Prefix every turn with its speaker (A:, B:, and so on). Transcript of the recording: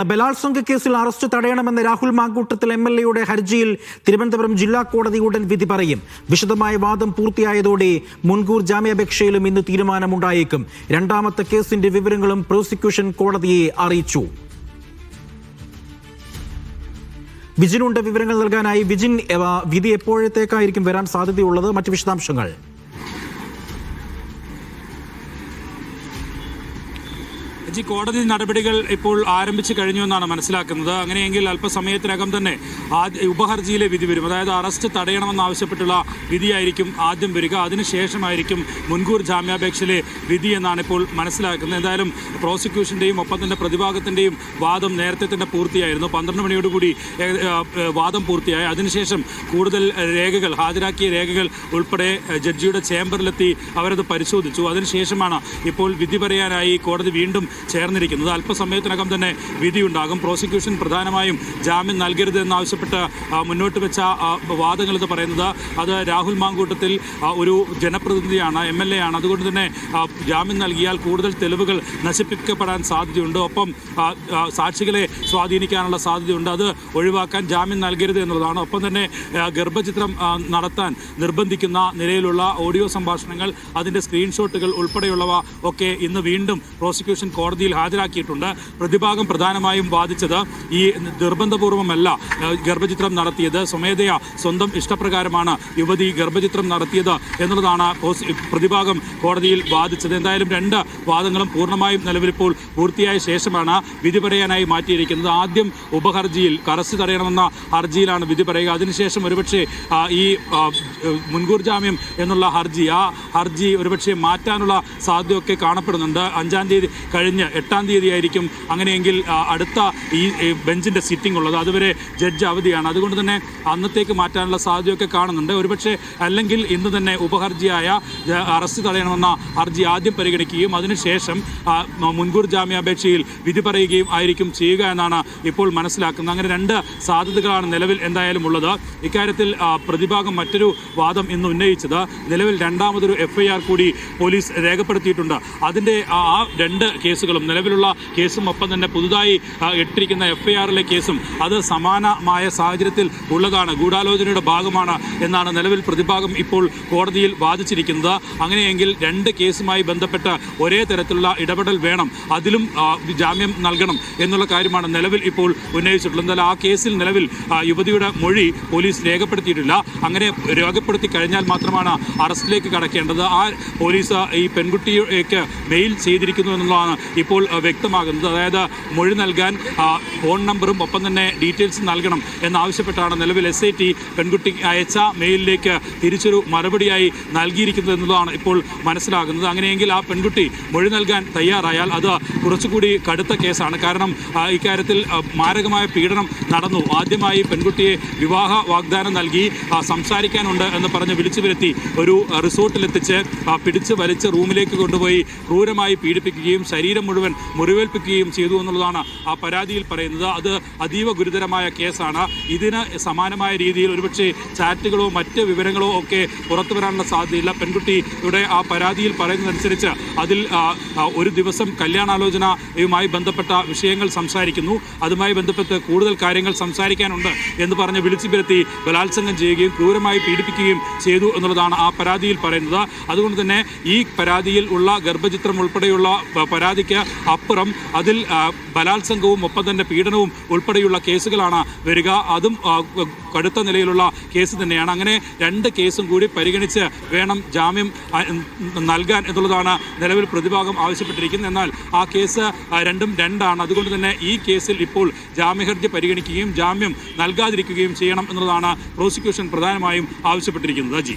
A: ബലാത്സംഗ കേസിൽ അറസ്റ്റ് തടയണമെന്ന രാഹുൽ മാങ്കൂട്ടത്തിൽ എംഎൽഎയുടെ ഹർജിയിൽ തിരുവനന്തപുരം ജില്ലാ കോടതി ഉടൻ വിധി പറയും. വിശദമായ വാദം പൂർത്തിയായതോടെ മുൻകൂർ ജാമ്യാപേക്ഷയിലും ഇന്ന് തീരുമാനമുണ്ടായേക്കും. രണ്ടാമത്തെ കേസിന്റെ വിവരങ്ങളും പ്രോസിക്യൂഷൻ കോടതിയെ അറിയിച്ചു. വിജിനുണ്ട് വിവരങ്ങൾ നൽകാനായി. വിജിൻ, വിധി എപ്പോഴത്തേക്കായിരിക്കും വരാൻ സാധ്യതയുള്ളത്? മറ്റു വിശദാംശങ്ങൾ.
B: കോടതി നടപടികൾ ഇപ്പോൾ ആരംഭിച്ചു കഴിഞ്ഞു എന്നാണ് മനസ്സിലാക്കുന്നത്. അങ്ങനെയെങ്കിൽ അല്പസമയത്തിനകം തന്നെ ഉപഹർജിയിലെ വിധി വരും. അതായത് അറസ്റ്റ് തടയണമെന്നാവശ്യപ്പെട്ടുള്ള വിധിയായിരിക്കും ആദ്യം വരിക. അതിനുശേഷമായിരിക്കും മുൻകൂർ ജാമ്യാപേക്ഷയിലെ വിധി എന്നാണ് ഇപ്പോൾ മനസ്സിലാക്കുന്നത്. എന്തായാലും പ്രോസിക്യൂഷൻ്റെയും ഒപ്പം തന്നെ പ്രതിഭാഗത്തിൻ്റെയും വാദം നേരത്തെ തന്നെ പൂർത്തിയായിരുന്നു. 12 മണിയോടുകൂടി വാദം പൂർത്തിയായി. അതിനുശേഷം കൂടുതൽ രേഖകൾ, ഹാജരാക്കിയ രേഖകൾ ഉൾപ്പെടെ ജഡ്ജിയുടെ ചേംബറിലെത്തി അവരത് പരിശോധിച്ചു. അതിനുശേഷമാണ് ഇപ്പോൾ വിധി പറയാനായി കോടതി വീണ്ടും ചേർന്നിരിക്കുന്നത്. അല്പസമയത്തിനകം തന്നെ വിധിയുണ്ടാകും. പ്രോസിക്യൂഷൻ പ്രധാനമായും ജാമ്യം നൽകരുത് എന്നാവശ്യപ്പെട്ട് മുന്നോട്ട് വെച്ച വാദങ്ങൾ എന്ന് പറയുന്നത് അത് രാഹുൽ മാങ്കൂട്ടത്തിൽ ഒരു ജനപ്രതിനിധിയാണ്, MLA ആണ്. അതുകൊണ്ട് തന്നെ ജാമ്യം നൽകിയാൽ കൂടുതൽ തെളിവുകൾ നശിപ്പിക്കപ്പെടാൻ സാധ്യതയുണ്ട്. ഒപ്പം സാക്ഷികളെ സ്വാധീനിക്കാനുള്ള സാധ്യതയുണ്ട്. അത് ഒഴിവാക്കാൻ ജാമ്യം നൽകരുത് എന്നുള്ളതാണ്. ഒപ്പം തന്നെ ഗർഭചിത്രം നടത്താൻ നിർബന്ധിക്കുന്ന നിലയിലുള്ള ഓഡിയോ സംഭാഷണങ്ങൾ, അതിൻ്റെ സ്ക്രീൻഷോട്ടുകൾ ഉൾപ്പെടെയുള്ളവ ഒക്കെ ഇന്ന് വീണ്ടും പ്രോസിക്യൂഷൻ കോടതിയിൽ ഹാജരാക്കിയിട്ടുണ്ട്. പ്രതിഭാഗം പ്രധാനമായും വാദിച്ചത് ഈ നിർബന്ധപൂർവമല്ല ഗർഭചിത്രം നടത്തിയത്, സ്വമേധയാ സ്വന്തം ഇഷ്ടപ്രകാരമാണ് യുവതി ഗർഭചിത്രം നടത്തിയത് എന്നുള്ളതാണ് പ്രതിഭാഗം കോടതിയിൽ വാദിച്ചത്. എന്തായാലും രണ്ട് വാദങ്ങളും പൂർണ്ണമായും നിലവിലിപ്പോൾ പൂർത്തിയായ ശേഷമാണ് വിധി പറയാനായി മാറ്റിയിരിക്കുന്നത്. ആദ്യം ഉപഹർജിയിൽ അറസ്റ്റ് തടയണമെന്ന ഹർജിയിലാണ് വിധി പറയുക. അതിനുശേഷം ഒരുപക്ഷെ ഈ മുൻകൂർ ജാമ്യം എന്നുള്ള ആ ഹർജി ഒരുപക്ഷെ മാറ്റാനുള്ള സാധ്യതയൊക്കെ കാണപ്പെടുന്നുണ്ട്. 5-ാം തീയതി കഴിഞ്ഞ് 8-ാം തീയതി ആയിരിക്കും അങ്ങനെയെങ്കിൽ അടുത്ത ഈ ബെഞ്ചിൻ്റെ സിറ്റിംഗ് ഉള്ളത്. അതുവരെ ജഡ്ജ് അവധിയാണ്. അതുകൊണ്ട് തന്നെ അന്നത്തേക്ക് മാറ്റാനുള്ള സാധ്യതയൊക്കെ കാണുന്നുണ്ട്. ഒരുപക്ഷെ അല്ലെങ്കിൽ ഇന്ന് തന്നെ ഉപഹർജിയായ അറസ്റ്റ് തടയണമെന്ന ഹർജി ആദ്യം പരിഗണിക്കുകയും അതിനുശേഷം മുൻകൂർ ജാമ്യാപേക്ഷയിൽ വിധി പറയുകയും ആയിരിക്കും ചെയ്യുക എന്നാണ് ഇപ്പോൾ മനസ്സിലാക്കുന്നത്. അങ്ങനെ രണ്ട് സാധ്യതകളാണ് നിലവിൽ എന്തായാലും ഉള്ളത്. ഇക്കാര്യത്തിൽ പ്രതിഭാഗം മറ്റൊരു വാദം ഇന്ന് ഉന്നയിച്ചത് നിലവിൽ രണ്ടാമതൊരു FIR കൂടി പോലീസ് രേഖപ്പെടുത്തിയിട്ടുണ്ട്. അതിൻ്റെ ആ രണ്ട് കേസുകളും, നിലവിലുള്ള കേസും ഒപ്പം തന്നെ പുതുതായി ഇട്ടിരിക്കുന്ന FIRലെ കേസും അത് സമാനമായ സാഹചര്യത്തിൽ ഉള്ളതാണ്, ഗൂഢാലോചനയുടെ ഭാഗമാണ് എന്നാണ് നിലവിൽ പ്രതിഭാഗം ഇപ്പോൾ കോടതിയിൽ വാദിച്ചിരിക്കുന്നത്. അങ്ങനെയെങ്കിൽ രണ്ട് കേസുമായി ബന്ധപ്പെട്ട് ഒരേ തരത്തിലുള്ള ഇടപെടൽ വേണം, അതിലും ജാമ്യം നൽകണം എന്നുള്ള കാര്യമാണ് നിലവിൽ ഇപ്പോൾ ഉന്നയിച്ചിട്ടുള്ളത്. എന്നാൽ ആ കേസിൽ നിലവിൽ യുവതിയുടെ മൊഴി പോലീസ് രേഖപ്പെടുത്തിയിട്ടില്ല. അങ്ങനെ രേഖപ്പെടുത്തി കഴിഞ്ഞാൽ മാത്രമാണ് അറസ്റ്റിലേക്ക് കടക്കേണ്ടത്. ആ പോലീസ് ഈ പെൺകുട്ടിക്ക് മെയിൽ ചെയ്തിരിക്കുന്നു എന്നുള്ളതാണ് ഇപ്പോൾ വ്യക്തമാകുന്നത്. അതായത് മൊഴി നൽകാൻ ഫോൺ നമ്പറും ഒപ്പം തന്നെ ഡീറ്റെയിൽസ് നൽകണം എന്നാവശ്യപ്പെട്ടാണ് നിലവിൽ SIT പെൺകുട്ടി അയച്ച മെയിലിലേക്ക് തിരിച്ചൊരു മറുപടിയായി നൽകിയിരിക്കുന്നത് എന്നതാണ് ഇപ്പോൾ മനസ്സിലാകുന്നത്. അങ്ങനെയെങ്കിൽ ആ പെൺകുട്ടി മൊഴി നൽകാൻ തയ്യാറായാൽ അത് കുറച്ചുകൂടി കടുത്ത കേസാണ്. കാരണം ഇക്കാര്യത്തിൽ മാരകമായ പീഡനം നടന്നു. ആദ്യമായി പെൺകുട്ടിയെ വിവാഹ വാഗ്ദാനം നൽകി സംസാരിക്കാനുണ്ട് എന്ന് പറഞ്ഞ് വിളിച്ചു വരുത്തി ഒരു റിസോർട്ടിലെത്തിച്ച് പിടിച്ച് വലിച്ച് റൂമിലേക്ക് കൊണ്ടുപോയി ക്രൂരമായി പീഡിപ്പിക്കുകയും ശരീരം മുഴുവൻ മുറിവേൽപ്പിക്കുകയും ചെയ്തു എന്നുള്ളതാണ് ആ പരാതിയിൽ പറയുന്നത്. അത് അതീവ ഗുരുതരമായ കേസാണ്. ഇതിന് സമാനമായ രീതിയിൽ ഒരുപക്ഷെ ചാറ്റുകളോ മറ്റ് വിവരങ്ങളോ ഒക്കെ പുറത്തു വരാനുള്ള സാധ്യതയില്ല. പെൺകുട്ടിയുടെ ആ പരാതിയിൽ പറയുന്നതനുസരിച്ച് അതിൽ ഒരു ദിവസം കല്യാണാലോചനയുമായി ബന്ധപ്പെട്ട വിഷയങ്ങൾ സംസാരിക്കുന്നു, അതുമായി ബന്ധപ്പെട്ട് കൂടുതൽ കാര്യങ്ങൾ സംസാരിക്കാനുണ്ട് എന്ന് പറഞ്ഞ് വിളിച്ചു വരുത്തി ബലാത്സംഗം ചെയ്യുകയും ക്രൂരമായി പീഡിപ്പിക്കുകയും ചെയ്തു എന്നുള്ളതാണ് ആ പരാതിയിൽ പറയുന്നത്. അതുകൊണ്ട് തന്നെ ഈ പരാതിയിൽ ഉള്ള ഗർഭചിത്രം ഉൾപ്പെടെയുള്ള പരാതിക്ക് അപ്പുറം അതിൽ ബലാത്സംഗവും ഒപ്പം തന്നെ പീഡനവും ഉൾപ്പെടെയുള്ള കേസുകളാണ് വരിക. അതും കടുത്ത നിലയിലുള്ള കേസ് തന്നെയാണ്. അങ്ങനെ രണ്ട് കേസും കൂടി പരിഗണിച്ച് വേണം ജാമ്യം നൽകാൻ എന്നുള്ളതാണ് നിലവിൽ പ്രതിഭാഗം ആവശ്യപ്പെട്ടിരിക്കുന്നത്. എന്നാൽ ആ കേസ് രണ്ടാണ്. അതുകൊണ്ട് തന്നെ ഈ കേസിൽ ഇപ്പോൾ ജാമ്യഹർജി പരിഗണിക്കുകയും ജാമ്യം നൽകാതിരിക്കുകയും ചെയ്യണം എന്നുള്ളതാണ് പ്രോസിക്യൂഷൻ പ്രധാനമായും ആവശ്യപ്പെട്ടിരിക്കുന്നത്.